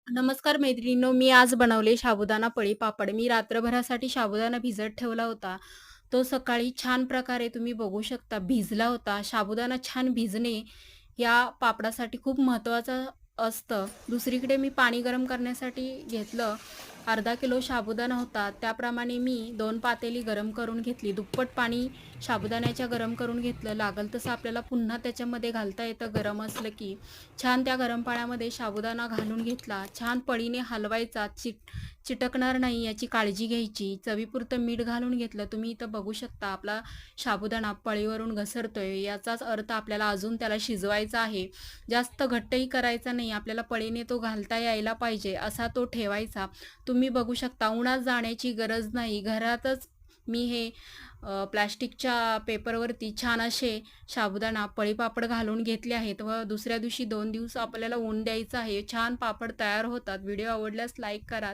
नमस्कार मैत्रिणींनो, मी आज बनवले साबुदाणा पळी पापड. मी रात्रभरासाठी साबुदाणा भिजत ठेवला होता. तो सकाळी छान प्रकारे तुम्ही बघू शकता भिजला होता. साबुदाणा छान भिजणे या पापडासाठी खूप महत्त्वाचं असतं. दुसरीकडे मी पाणी गरम करण्यासाठी घेतलं. अर्धा किलो साबुदाणा होता. त्याप्रमाणे मी 2 पातेली गरम करून घेतली. दुप्पट पाणी साबुदाण्याच्या गरम करून घेतलं. लागल तसं आपल्याला पुन्हा त्याच्यामध्ये घालता येतं गरम असलं की. छान त्या गरम पाण्यामध्ये साबुदाणा घालून घेतला. छान पळीने हलवायचा. चिटकणार नाही याची काळजी घ्यायची. चवीपुरतं मीठ घालून घेतलं. तुम्ही इथं बघू शकता आपला साबुदाणा पळीवरून घसरतोय. याचाच अर्थ आपल्याला अजून त्याला शिजवायचा आहे. जास्त घट्टही करायचा नाही. आपल्याला पळीने तो घालता यायला पाहिजे असा तो ठेवायचा. तुम्ही बघू शकता उन्हात जाण्याची गरज नाही. घरातच मी हे प्लास्टिकच्या पेपरवरती छान असे साबुदाणा पळीपापड घालून घेतले आहेत व दुसऱ्या दिवशी 2 दिवस आपल्याला ऊन द्यायचं आहे. छान पापड तयार होतात. व्हिडिओ आवडल्यास लाईक करा.